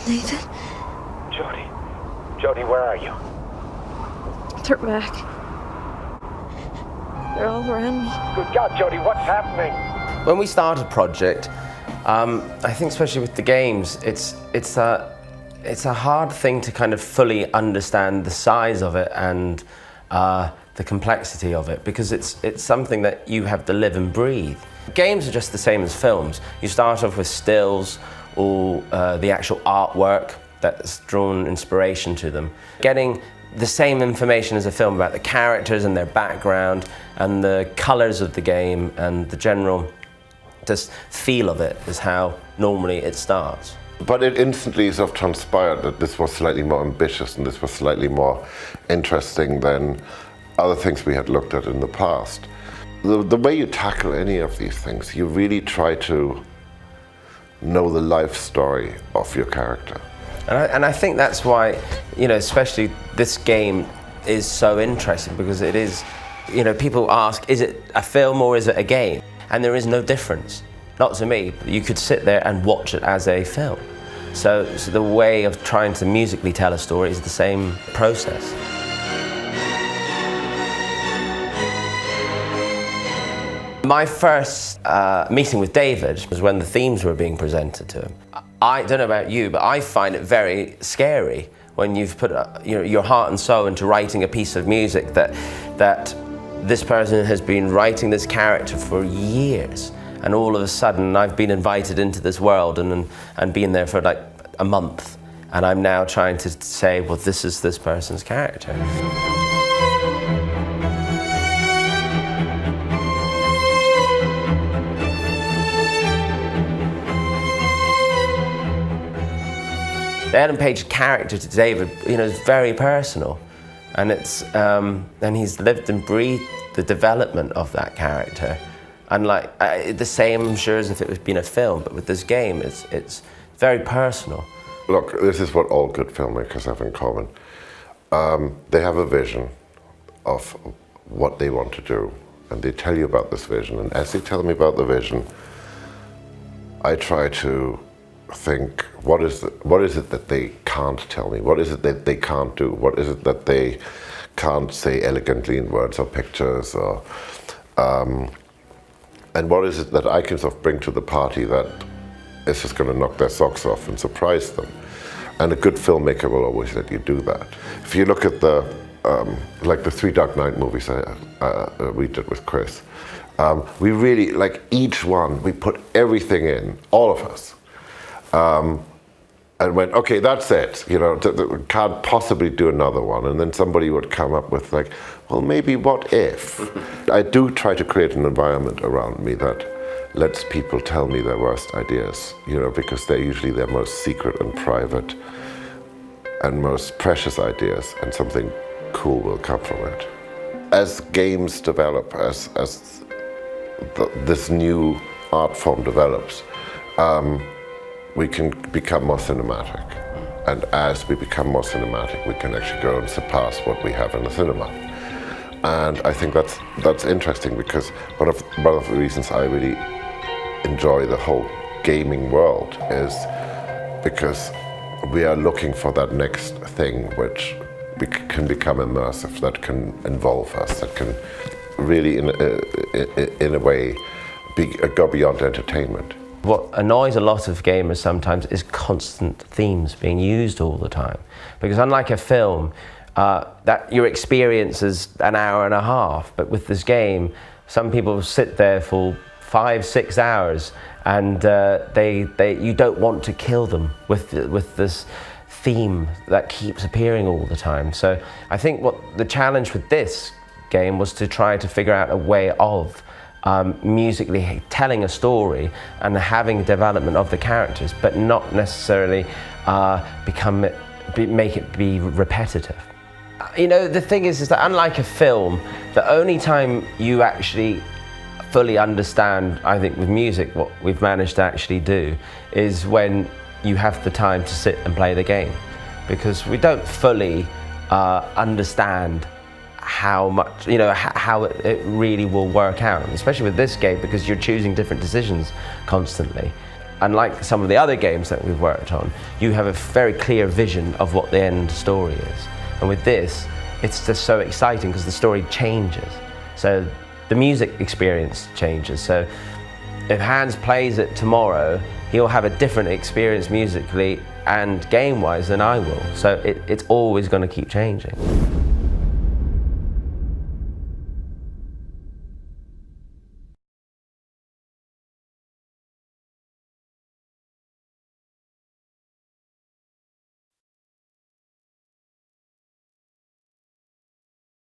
Nathan? Jodie. Jodie, where are you? They're back. They're all around me. Good God, Jodie, what's happening? When we started Project, I think especially with the games, it's a hard thing to kind of fully understand the size of it and the complexity of it, because it's something that you have to live and breathe. Games are just the same as films. You start off with stills or the actual artwork that's drawn inspiration to them. Getting the same information as a film about the characters and their background and the colours of the game and the general just feel of it is how normally it starts. But it instantly sort of transpired that this was slightly more ambitious and this was slightly more interesting than other things we had looked at in the past. The way you tackle any of these things, you really try to know the life story of your character. And I think that's why, you know, especially this game is so interesting, because it is, you know, people ask, is it a film or is it a game? And there is no difference. Not to me. You could sit there and watch it as a film. So the way of trying to musically tell a story is the same process. My first meeting with David was when the themes were being presented to him. I don't know about you, but I find it very scary when you've put your heart and soul into writing a piece of music that this person has been writing this character for years, and all of a sudden I've been invited into this world and been there for like a month, and I'm now trying to say, well, this is this person's character. The Ellen Page character to David, you know, is very personal, and and he's lived and breathed the development of that character. And like the same, I'm sure, as if it was been a film, but with this game, it's very personal. Look, this is what all good filmmakers have in common. They have a vision of what they want to do, and they tell you about this vision. And as they tell me about the vision, I try to think, what is it that they can't tell me? What is it that they can't do? What is it that they can't say elegantly in words or pictures? Or, and what is it that I can sort of bring to the party that is just going to knock their socks off and surprise them? And a good filmmaker will always let you do that. If you look at the like the 3 Dark Knight movies we did with Chris, we really, like each one, we put everything in, all of us. And went, okay, that's it, you know, can't possibly do another one. And then somebody would come up with like, well, maybe what if? I do try to create an environment around me that lets people tell me their worst ideas, you know, because they're usually their most secret and private and most precious ideas, and something cool will come from it. As games develop, as this new art form develops, we can become more cinematic. And as we become more cinematic, we can actually go and surpass what we have in the cinema. And I think that's interesting, because one of the reasons I really enjoy the whole gaming world is because we are looking for that next thing which can become immersive, that can involve us, that can really, in a way, go beyond entertainment. What annoys a lot of gamers sometimes is constant themes being used all the time. Because unlike a film, that your experience is an hour and a half, but with this game, some people sit there for 5-6 hours, and you don't want to kill them with this theme that keeps appearing all the time. So I think what the challenge with this game was to try to figure out a way of musically telling a story and having development of the characters, but not necessarily make it be repetitive. You know, the thing is that unlike a film, the only time you actually fully understand, I think with music, what we've managed to actually do is when you have the time to sit and play the game, because we don't fully understand how much, you know, how it really will work out, especially with this game, because you're choosing different decisions constantly. unlike some of the other games that we've worked on, you have a very clear vision of what the end story is. And with this, it's just so exciting because the story changes. So the music experience changes. So if Hans plays it tomorrow, he'll have a different experience musically and game-wise than I will. So it's always going to keep changing.